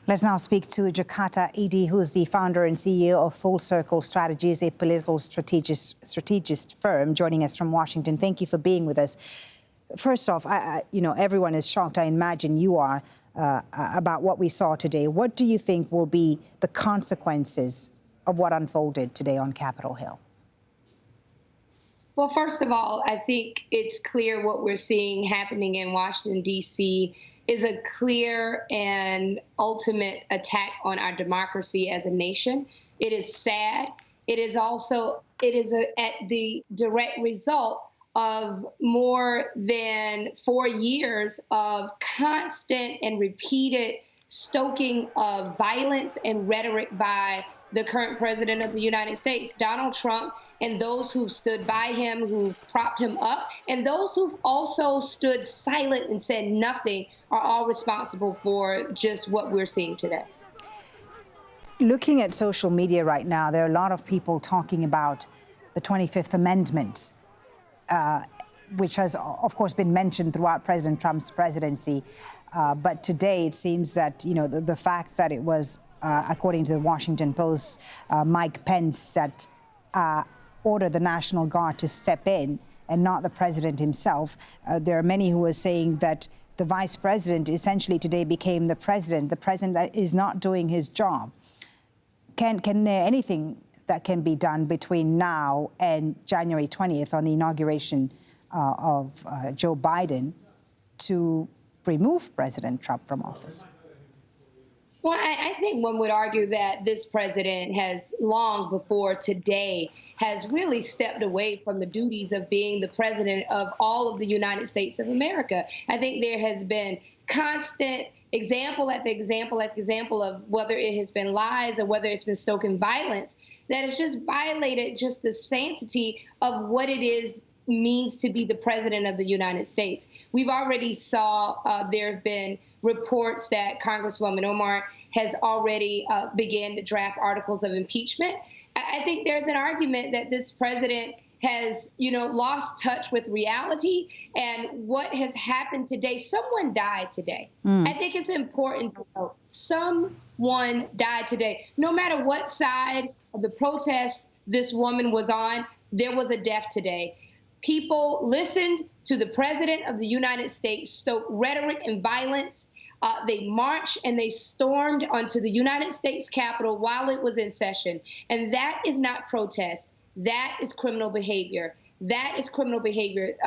Let's now speak to Jotaka Eaddy, who's the founder and CEO of Full Circle Strategies, a political strategist firm, joining us from Washington. Thank you for being with us. First off, everyone is shocked, I imagine you are, about what we saw today. What do you think will be the consequences of what unfolded today on Capitol Hill? Well, first of all, I think it's clear what we're seeing happening in Washington, D.C. is a clear and ultimate attack on our democracy as a nation. It is sad. It is at the direct result of more than 4 years of constant and repeated stoking of violence and rhetoric by the current president of the United States, Donald Trump, and those who've stood by him, who've propped him up, and those who've also stood silent and said nothing are all responsible for just what we're seeing today. Looking at social media right now, there are a lot of people talking about the 25th Amendment, which has, of course, been mentioned throughout President Trump's presidency. But today it seems that, the fact that it was, according to the Washington Post, Mike Pence that ordered the National Guard to step in and not the president himself. There are many who are saying that the vice president essentially today became the president that is not doing his job. Can there anything that can be done between now and January 20th on the inauguration of Joe Biden to remove President Trump from office? Well, I think one would argue that this president has long before today has really stepped away from the duties of being the president of all of the United States of America. I think there has been constant example after example after example of whether it has been lies or whether it's been stoking violence that has just violated just the sanctity of what it is means to be the president of the United States. We've already saw there have been reports that Congresswoman Omar has already began to draft articles of impeachment. I think there's an argument that this president has, lost touch with reality and what has happened today. Someone died today. I think it's important to note someone died today. No matter what side of the protest this woman was on, there was a death today. People listened to the president of the United States stoke rhetoric and violence. They marched and they stormed onto the United States Capitol while it was in session. And that is not protest. That is criminal behavior. That is criminal behavior.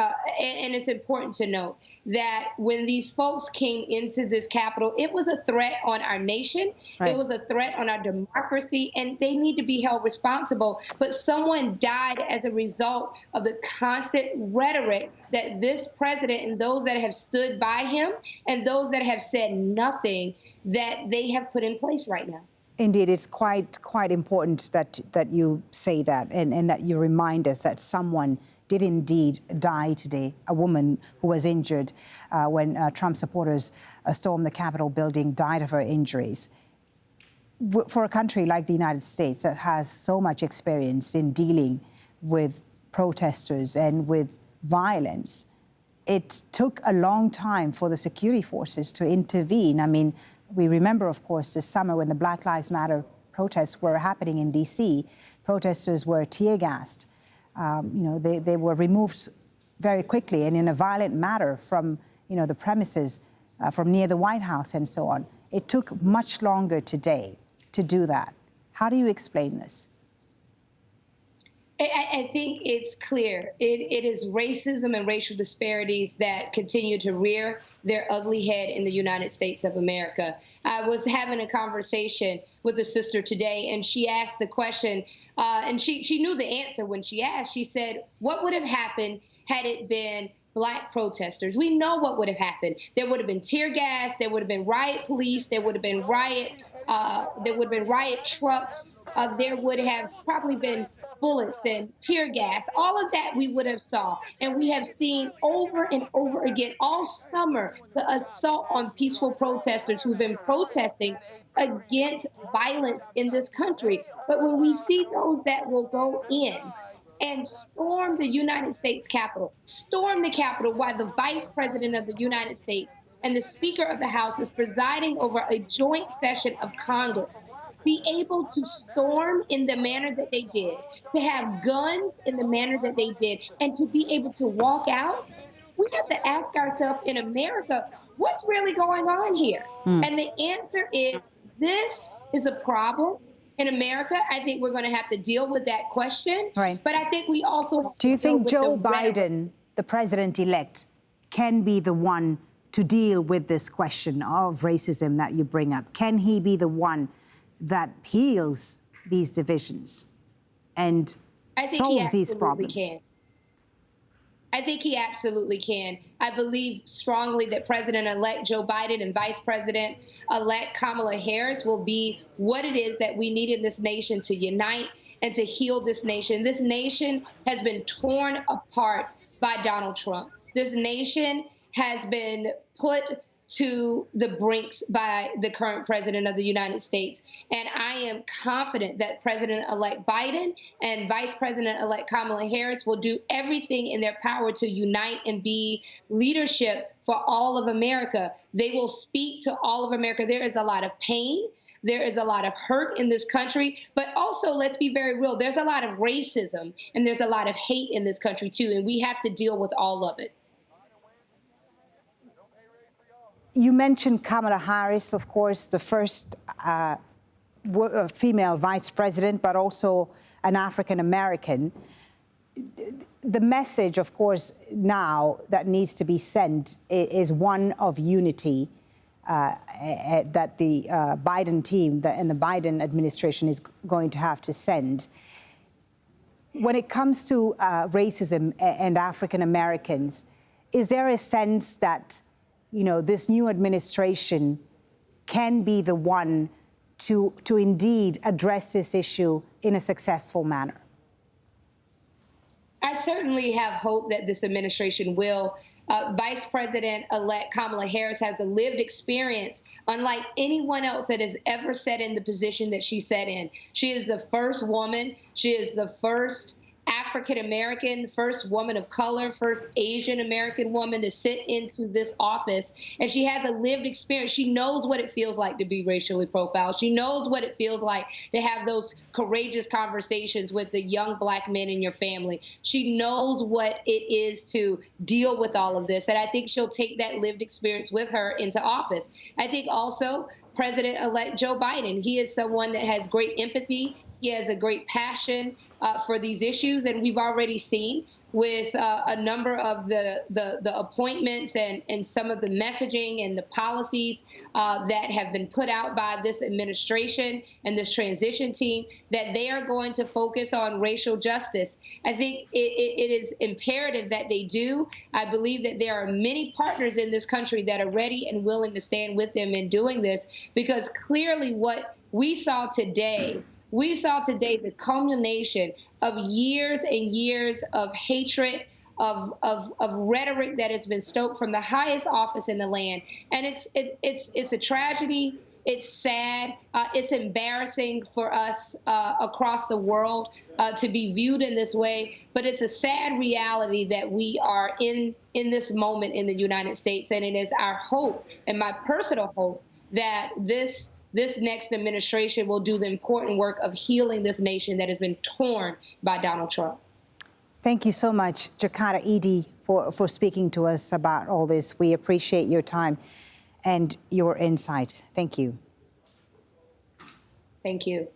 And it's important to note that when these folks came into this Capitol, it was a threat on our nation. Right. It was a threat on our democracy, and they need to be held responsible. But someone died as a result of the constant rhetoric that this president and those that have stood by him and those that have said nothing that they have put in place right now. Indeed, it's quite important that you say that and that you remind us that someone did indeed die today, a woman who was injured when Trump supporters stormed the Capitol building, died of her injuries. For a country like the United States that has so much experience in dealing with protesters and with violence, it took a long time for the security forces to intervene. I mean, we remember, of course, this summer when the Black Lives Matter protests were happening in D.C. Protesters were tear-gassed. They were removed very quickly and in a violent manner from, the premises, from near the White House and so on. It took much longer today to do that. How do you explain this? I think it's clear. It is racism and racial disparities that continue to rear their ugly head in the United States of America. I was having a conversation with a sister today, and she asked the question, and she knew the answer when she asked. She said, what would have happened had it been Black protesters? We know what would have happened. There would have been tear gas. There would have been riot police. There would have been riot trucks. There would have probably been bullets and tear gas. All of that we would have saw. And we have seen over and over again all summer the assault on peaceful protesters who've been protesting against violence in this country. But when we see those that will go in and storm the United States Capitol, storm the Capitol while the Vice President of the United States and the Speaker of the House is presiding over a joint session of Congress, be able to storm in the manner that they did, to have guns in the manner that they did, and to be able to walk out, we have to ask ourselves in America, what's really going on here? And the answer is this is a problem in America. I think we're going to have to deal with that question. Right. But I think we also have Do you to deal think with Joe the rhetoric. Biden, the president-elect, can be the one to deal with this question of racism that you bring up? Can he be the one that heals these divisions and solves these problems? Can. I think he absolutely can. I believe strongly that President-elect Joe Biden and Vice President-elect Kamala Harris will be what it is that we need in this nation to unite and to heal this nation. This nation has been torn apart by Donald Trump. This nation has been put to the brinks by the current president of the United States. And I am confident that President-elect Biden and Vice President-elect Kamala Harris will do everything in their power to unite and be leadership for all of America. They will speak to all of America. There is a lot of pain. There is a lot of hurt in this country, but also, let's be very real, there's a lot of racism and there's a lot of hate in this country too, and we have to deal with all of it. You mentioned Kamala Harris, of course, the first female vice president, but also an African-American. The message, of course, now that needs to be sent is one of unity that the Biden team and the Biden administration is going to have to send. When it comes to racism and African-Americans, is there a sense that this new administration can be the one to indeed address this issue in a successful manner? I certainly have hope that this administration will. Vice President-elect Kamala Harris has a lived experience unlike anyone else that has ever sat in the position that she sat in. She is the first woman. She is the first African-American, first woman of color, first Asian-American woman to sit into this office. And she has a lived experience. She knows what it feels like to be racially profiled. She knows what it feels like to have those courageous conversations with the young Black men in your family. She knows what it is to deal with all of this. And I think she'll take that lived experience with her into office. I think also President-elect Joe Biden, he is someone that has great empathy. He has a great passion for these issues, and we've already seen with a number of the appointments and some of the messaging and the policies that have been put out by this administration and this transition team that they are going to focus on racial justice. I think it is imperative that they do. I believe that there are many partners in this country that are ready and willing to stand with them in doing this, because clearly what we saw today the culmination of years and years of hatred, of rhetoric that has been stoked from the highest office in the land. And it's a tragedy. It's sad. It's embarrassing for us across the world to be viewed in this way. But it's a sad reality that we are in this moment in the United States. And it is our hope, and my personal hope, that this next administration will do the important work of healing this nation that has been torn by Donald Trump. Thank you so much, Jotaka Eaddy, for speaking to us about all this. We appreciate your time and your insight. Thank you. Thank you.